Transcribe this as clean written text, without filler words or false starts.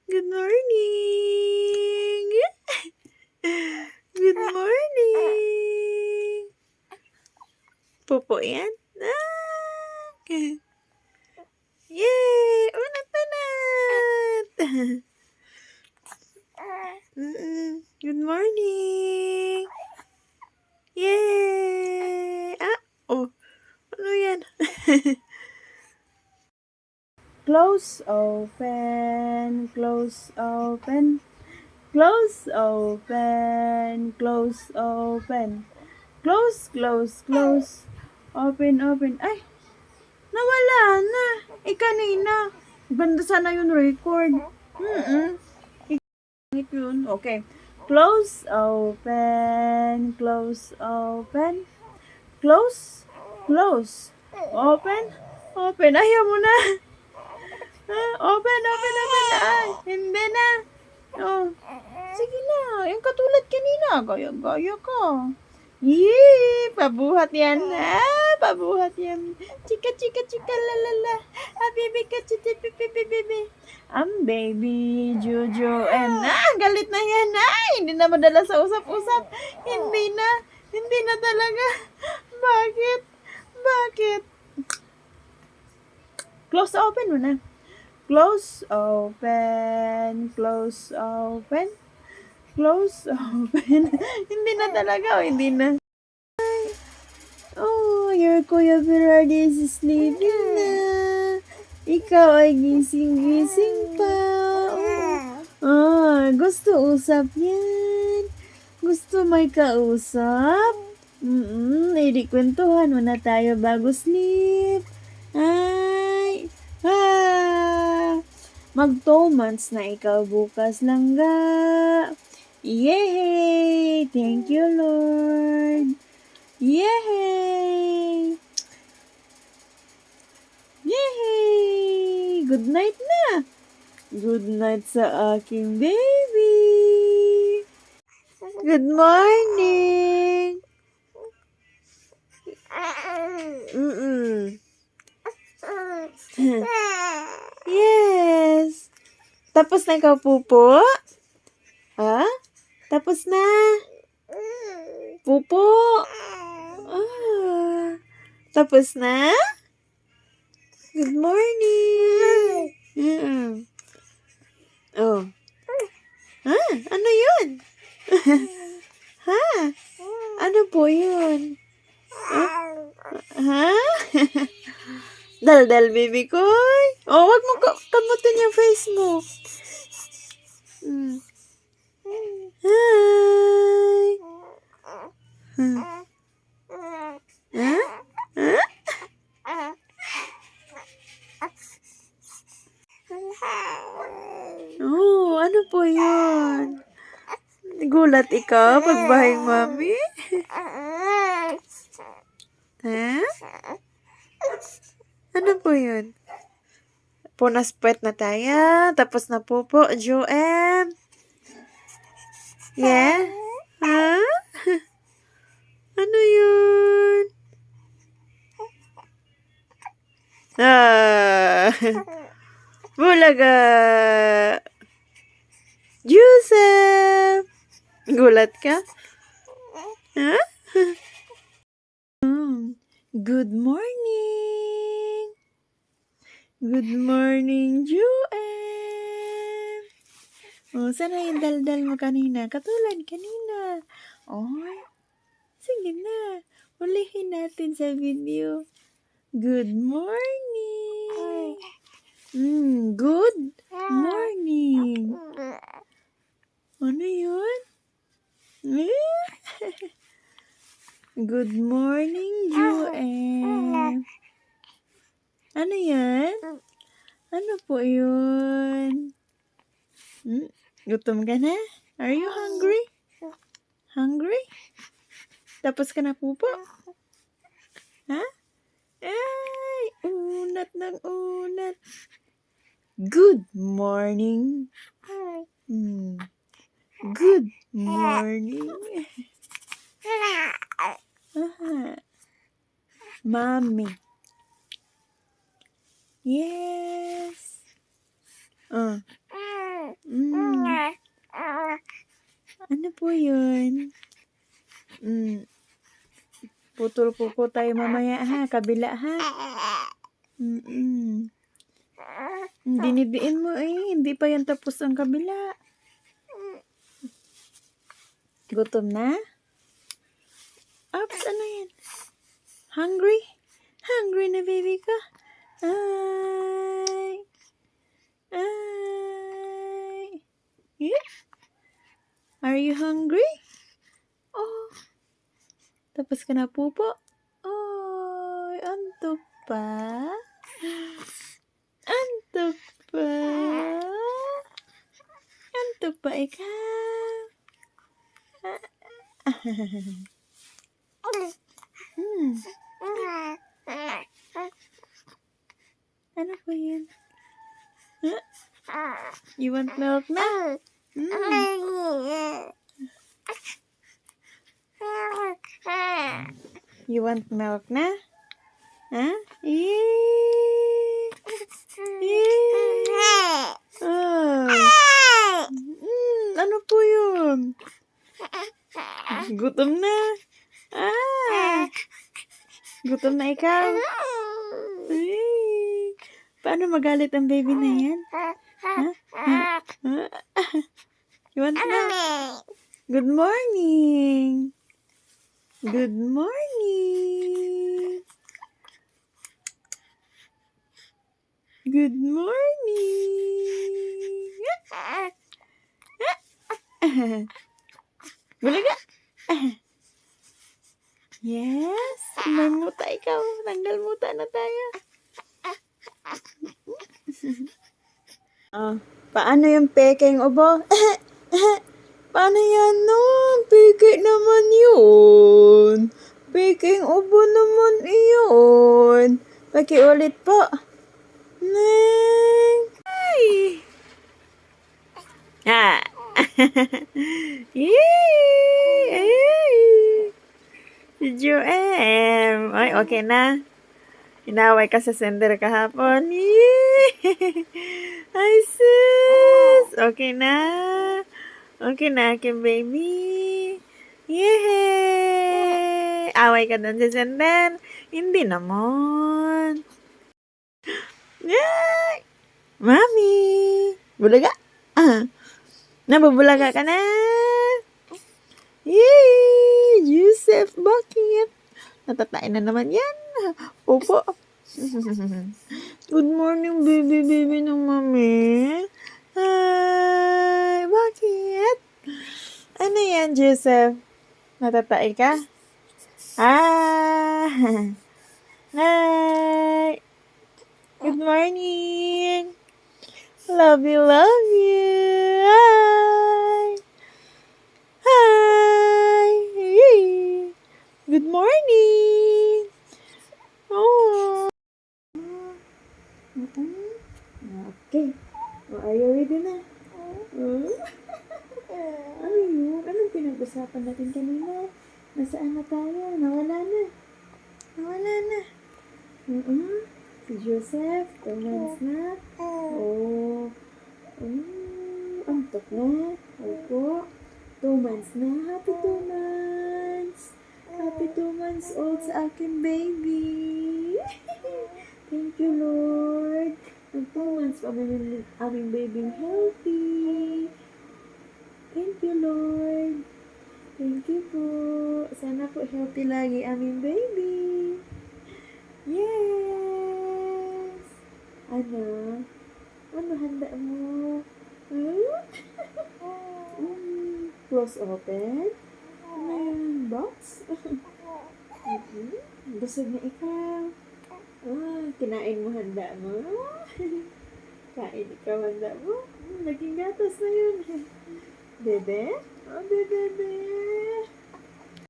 Good morning. Good morning. Popo yan? Ah. Yay! Unat-unat! Good morning! Yay! Ah! Oh! Ano yan? Close, open, close, open. Close, open, close, open. Close, close, close. Open, open. Ay! Nawala na! Kanina. Ganda sana yung record. Pangit yun. Okay. Close, open, close, open. Close, close. Open, open. Ayaw mo na. Open, open, open. Ay, hindi na. Oh, sige na. Yung katulad kanina. Gaya-gaya ka. Yee! Pabuhat yan. Pabuhat yan. Chika, chika, chika, lalala. Bibi ka, chiti, pipi, bibi. Baby Jojo and galit na yan. Hindi na madala sa usap-usap. Hindi na talaga. Bakit? Bakit? Close, open mo na. Close, open, close, open, close, open. Hindi na talaga, hindi na. Oh, your Kuya Berardi is sleeping na. Ikaw ay gising-gising pa. Gusto usap yan. Gusto may kausap. Hindi kwentuhan muna tayo bago sleep. Ay, mag 2 months na ikaw bukas lang ga. Yay! Thank you, Lord. Yay! Yay! Good night na. Good night sa aking baby. Good morning. Yes. Tapos na ikaw, Pupo? Ha? Tapos na? Pupo? Tapos na? Good morning. Oh. Ano yun? Ha? Ano po yun? Ha? Daldal, baby ko. Wag mo kamutin yung face mo. Hi. Ano po yun? Gulat ikaw pagbahay mami? Ha? Ano po yun? Punas puwet na tayo. Tapos na po, Joem. Yeah? Ha? Ano yun? Bulaga. Joseph. Gulat ka? Ha? Good morning. Good morning, Joem. Sana yung daldal mo kanina? Katulad kanina. Sige na. Ulihin natin sa video. Good morning. Good morning. Ano yun? Good morning, Joem. Ano yan? Ano po yun? Gutom ka na? Are you hungry? Hungry? Tapos ka na, Pupo? Ha? Ay, unat ng unat. Good morning. Good morning. Mommy. Yes. po yun? Putol kuko tayo mamaya ha. Kabila ha. Dinidiin mo eh. Hindi pa yan tapos ang kabila. Gutom na? Ops, ano yan? Hungry? Hungry na baby ka? Ay. Ay. Yeah? Are you hungry? Oh. Tapos ka na pupo? Ay, antok pa? Antok pa? Antok pa ikaw? Ano ba yan? You want milk na? You want milk na? Ha? Yee! Yee! Oh. Ano po yun? Gutom na? Gutom na ikaw? Ay, paano magalit ang baby na yan? You want milk? Good morning! Good morning! Good morning! Bulaga? Yes? May muta ikaw. Tanggal muta na tayo. Paano yung peking ubo? Paano yan no? Peke naman yun. Peking ubo naman iyon. Pakiulit po. Neng. Ay. Yay! Si Joem. Ay, okay na. Inaway ka sa sender kahapon. Yay! Ay, sis. Okay na. Okay na, aking baby. Yay! Away ka doon sa sender? Hindi naman. Yay! Mami! Bulaga? Nabubulaga ka na? Yay! Joseph, bakit? Natatain na naman yan. Opo. Good morning, baby ng mami. Hi! Bakit? Ano yan, Joseph? Natatai ka? Hi! Good morning! Love you, love you! Hi! Hi! Good morning! Oh! Okay. Are you ready na? Ano yun? Anong pinag-usapan natin kanina? Nasaan na tayo? Nawala na. Si Joseph, 2 months na. Oh. Antok na. Opo. 2 months na. Happy 2 months. Happy 2 months old sa aking baby. Thank you, Lord. Ang 2 months pa aming baby healthy. Thank you, Lord. Thank you po. Sana po healthy lagi aming baby. Yes! Ano? Ano handa mo? Close open? Ano yung box? Busog na ikaw. Kinain mo handa mo? Kain ikaw handa mo? Naging gatas na yun. Bebe? Oh, bebe.